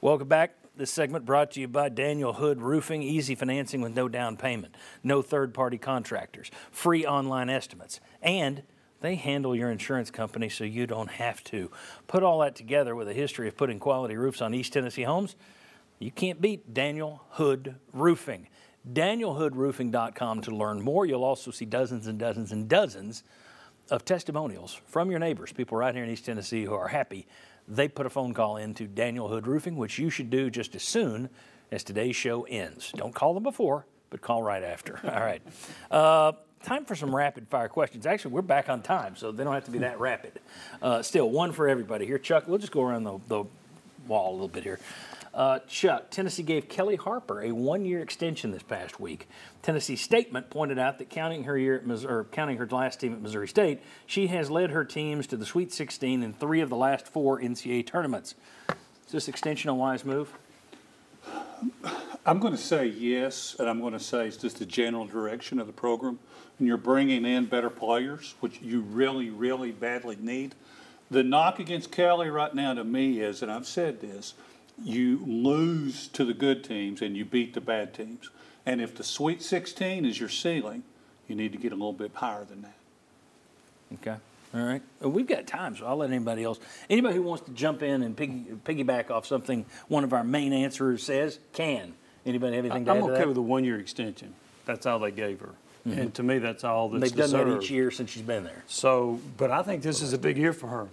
Welcome back. This segment brought to you by Daniel Hood Roofing. Easy financing with no down payment, no third-party contractors, free online estimates, and they handle your insurance company so you don't have to. Put all that together with a history of putting quality roofs on East Tennessee homes, you can't beat Daniel Hood Roofing. DanielHoodRoofing.com to learn more. You'll also see dozens and dozens and dozens of testimonials from your neighbors, people right here in East Tennessee who are happy they put a phone call into Daniel Hood Roofing, which you should do just as soon as today's show ends. Don't call them before, but call right after. All right. Time for some rapid-fire questions. Actually, we're back on time, so they don't have to be that rapid. Still, one for everybody here. Chuck, we'll just go around the wall a little bit here. Chuck, Tennessee gave Kellie Harper a one-year extension this past week. Tennessee's statement pointed out that counting her last team at Missouri State, she has led her teams to the Sweet 16 in 3 of the last 4 NCAA tournaments. Is this extension a wise move? I'm going to say yes, and I'm going to say it's just the general direction of the program. And you're bringing in better players, which you really, really badly need. The knock against Kellie right now to me is, and I've said this, you lose to the good teams and you beat the bad teams. And if the Sweet 16 is your ceiling, you need to get a little bit higher than that. Okay. All right. Well, we've got time, so I'll let anybody else. Anybody who wants to jump in and piggyback off something one of our main answerers says can. Anybody have anything to add to that? I'm okay with a one-year extension. That's all they gave her. Mm-hmm. And to me, that's all that's They've done that each year since she's been there. So, but I think this is a big year for her.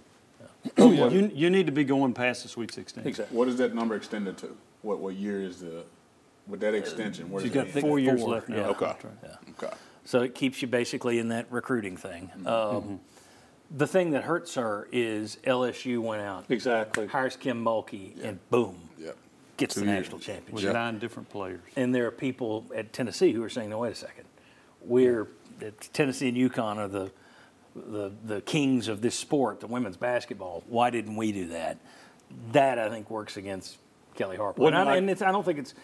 Oh, yeah. You need to be going past the Sweet 16. Exactly. What is that number extended to? What year is with that extension? She's got 4 years left now. Yeah. Okay. Yeah. Okay. So it keeps you basically in that recruiting thing. The thing that hurts her is LSU went out. Exactly. Hires Kim Mulkey, and boom, gets the national championship. With 9 different players. And there are people at Tennessee who are saying, no, wait a second. Tennessee and UConn are the kings of this sport, the women's basketball. Why didn't we do that? That I think works against Kellie Harper. Well, I don't think it's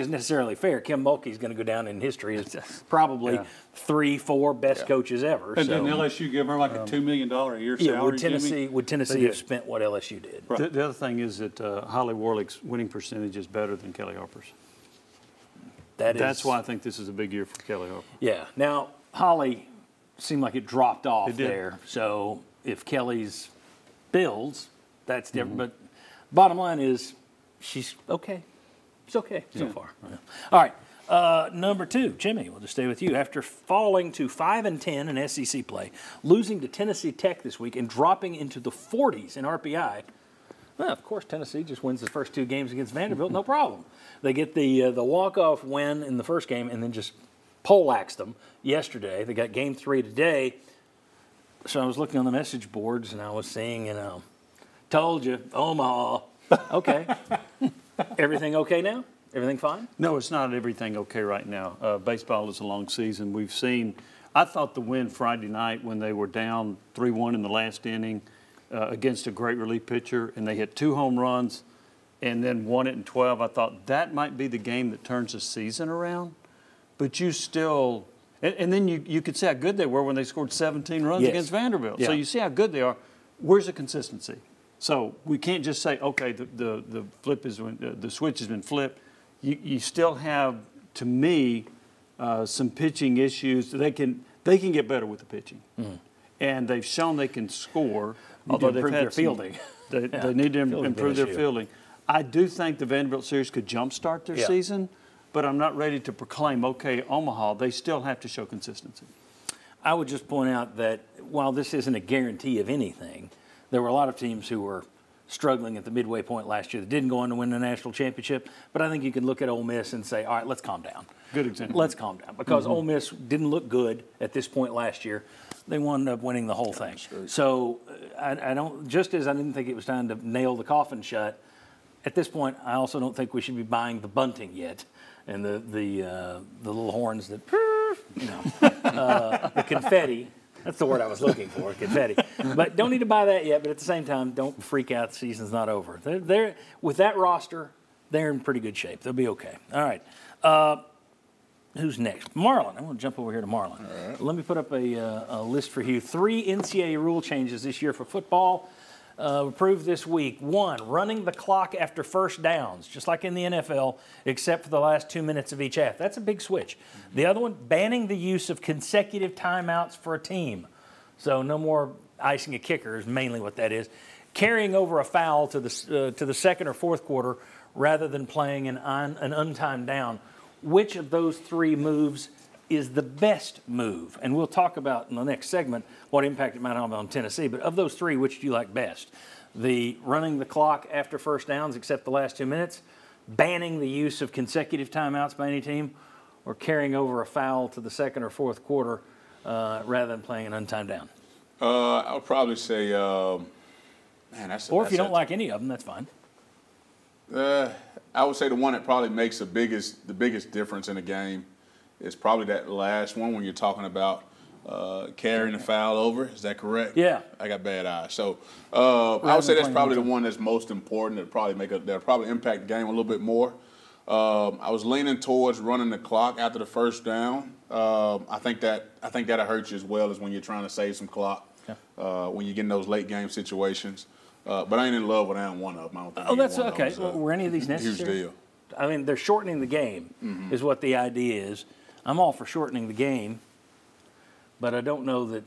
necessarily fair. Kim Mulkey's going to go down in history as probably 3-4 best coaches ever. And then LSU give her like a $2 million a year salary. Would Tennessee have spent what LSU did? Right. The other thing is that Holly Warlick's winning percentage is better than Kellie Harper's. That's why I think this is a big year for Kellie Harper. Yeah. Now, Holly seemed like it dropped off there. So if Kellie's builds, that's different. But bottom line is she's okay. She's okay so far. Yeah. All right. Number 2, Jimmy, we'll just stay with you. After falling to 5-10 in SEC play, losing to Tennessee Tech this week, and dropping into the 40s in RPI, well, of course, Tennessee just wins the first 2 games against Vanderbilt, no problem. They get the walk-off win in the first game and then just poleaxed them yesterday. They got game 3 today. So I was looking on the message boards and I was seeing, told you, Omaha. Okay. Everything okay now? Everything fine? No, it's not everything okay right now. Baseball is a long season. We've seen, I thought the win Friday night when they were down 3-1 in the last inning against a great relief pitcher, and they hit 2 home runs and then won it in 12. I thought that might be the game that turns the season around. But you still, and then you could see how good they were when they scored 17 runs against Vanderbilt. Yeah. So you see how good they are. Where's the consistency? So we can't just say, okay, the flip is the switch has been flipped. You still have, to me, some pitching issues. They can get better with the pitching, and they've shown they can score. Although they've had fielding, they need to improve their fielding. I do think the Vanderbilt series could jumpstart their season, but I'm not ready to proclaim, okay, Omaha. They still have to show consistency. I would just point out that while this isn't a guarantee of anything, there were a lot of teams who were struggling at the midway point last year that didn't go on to win the national championship. But I think you can look at Ole Miss and say, all right, let's calm down. Good example. Let's calm down. Because Ole Miss didn't look good at this point last year. They wound up winning the whole thing. So I don't, just as I didn't think it was time to nail the coffin shut, at this point, I also don't think we should be buying the bunting yet and the little horns that, the confetti. That's the word I was looking for, confetti. But don't need to buy that yet. But at the same time, don't freak out. The season's not over. They're with that roster, they're in pretty good shape. They'll be okay. All right. Who's next? Marlon. I'm going to jump over here to Marlon. Right. Let me put up a list for you. 3 NCAA rule changes this year for football. approved this week. One, running the clock after first downs, just like in the NFL, except for the last 2 minutes of each half. That's a big switch. The other one, banning the use of consecutive timeouts for a team. So no more icing a kicker is mainly what that is. Carrying over a foul to the second or fourth quarter rather than playing an untimed down. Which of those three moves is the best move? And we'll talk about in the next segment what impact it might have on Tennessee. But of those three, which do you like best? The running the clock after first downs except the last 2 minutes, banning the use of consecutive timeouts by any team, or carrying over a foul to the second or fourth quarter rather than playing an untimed down? I would probably say, man, that's. Or if you don't like any of them, that's fine. I would say the one that probably makes the biggest difference in the game is probably that last one when you're talking about carrying the foul over. Is that correct? Yeah. I got bad eyes. So I would say that's probably the one that's most important. That'll probably impact the game a little bit more. I was leaning towards running the clock after the first down. I think that'll hurt you as well as when you're trying to save some clock. Yeah. When you get in those late game situations. But I ain't in love with either one of them. I don't think that's okay. Were any of these necessary? Huge deal. I mean, they're shortening the game is what the idea is. I'm all for shortening the game, but I don't know that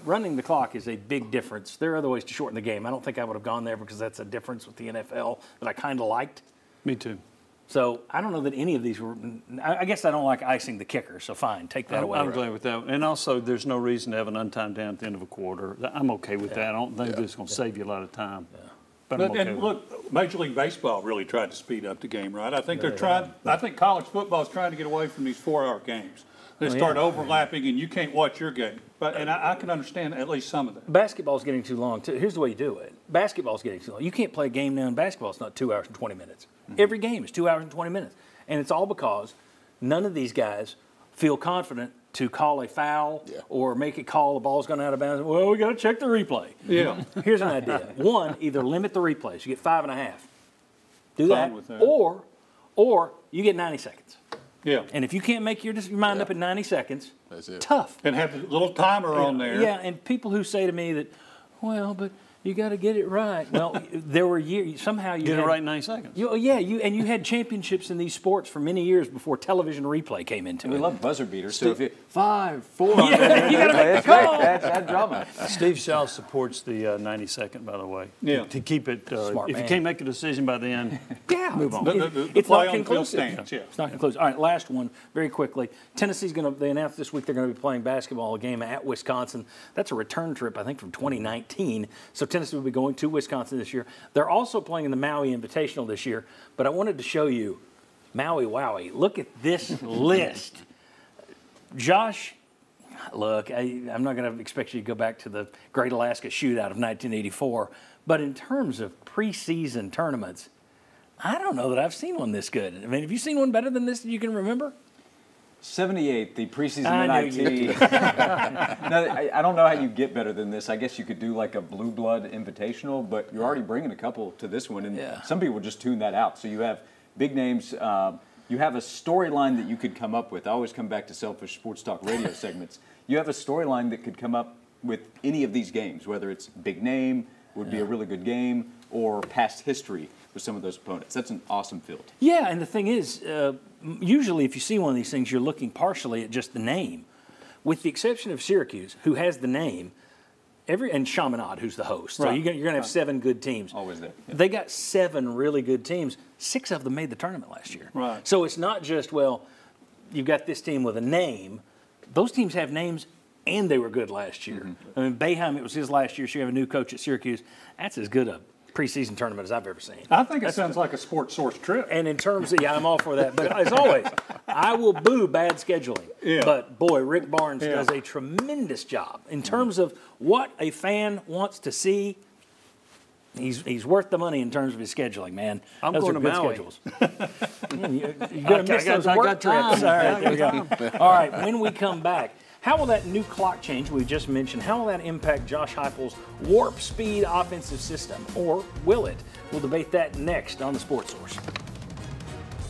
running the clock is a big difference. There are other ways to shorten the game. I don't think I would have gone there because that's a difference with the NFL that I kind of liked. Me too. So I don't know that any of these were – I guess I don't like icing the kicker, so fine, take that away. I'm glad with that. And also, there's no reason to have an untimed down at the end of a quarter. I'm okay with that. I don't think this is going to save you a lot of time. Yeah. But I'm okay with look, Major League Baseball really tried to speed up the game, right? I think I think college football is trying to get away from these 4-hour games. They start overlapping, and you can't watch your game. And I can understand at least some of that. Basketball's getting too long, too. Here's the way you do it. Basketball's getting too long. You can't play a game now in basketball. It's not 2 hours and 20 minutes. Every game is 2 hours and 20 minutes. And it's all because none of these guys feel confident to call a foul or make a call the ball's gone out of bounds. Well, we got to check the replay. Yeah. Here's an idea. One, either limit the replays. You get 5.5. Do that. With that. Or you get 90 seconds. Yeah. And if you can't make your mind up in 90 seconds, that's it. Tough. And have a little timer on there. Yeah, and people who say to me that, well, but you got to get it right. Well, there were years somehow you get had, it right in 90 seconds. You had championships in these sports for many years before television replay came into it. We love buzzer beaters. So if you 5, 4, you got to make the call. That's drama. Steve Shaw supports the 90-second, by the way. Yeah. To keep it. Smart if man. you can't make a decision by the end, move on. It's play not on the field conclusive. stands, yeah. It's not conclusive. All right, last one, very quickly. Tennessee's they announced this week they're going to be playing basketball, a game at Wisconsin. That's a return trip, I think, from 2019. So Tennessee will be going to Wisconsin this year. They're also playing in the Maui Invitational this year. But I wanted to show you Maui Wowie. Look at this list. Josh, look, I'm not going to expect you to go back to the Great Alaska Shootout of 1984. But in terms of preseason tournaments, I don't know that I've seen one this good. I mean, have you seen one better than this that you can remember? 78, the preseason NIT. I don't know how you get better than this. I guess you could do like a Blue Blood Invitational, but you're already bringing a couple to this one, and some people just tune that out. So you have big names. You have a storyline that you could come up with. I always come back to Selfish Sports Talk radio segments. You have a storyline that could come up with any of these games, whether it's big name, would be a really good game, or past history with some of those opponents. That's an awesome field. Yeah, and the thing is, usually if you see one of these things, you're looking partially at just the name. With the exception of Syracuse, who has the name, and Chaminade, who's the host. So you're going to have 7 good teams. Always there. Yeah. They got 7 really good teams. 6 of them made the tournament last year. Right. So it's not just, well, you've got this team with a name. Those teams have names, and they were good last year. I mean, Boeheim, it was his last year. So you have a new coach at Syracuse. That's as good a preseason tournament as I've ever seen. I think it sounds like a Sports Source trip. And in terms of, I'm all for that. But as always, I will boo bad scheduling. Yeah. But boy, Rick Barnes does a tremendous job in terms of what a fan wants to see. He's worth the money in terms of his scheduling, man. I'm those going are to good Maui. schedules. You're going to miss those work trips. All right, there we go. All right, when we come back, how will that new clock change we just mentioned, how will that impact Josh Heupel's warp speed offensive system? Or will it? We'll debate that next on the Sports Source.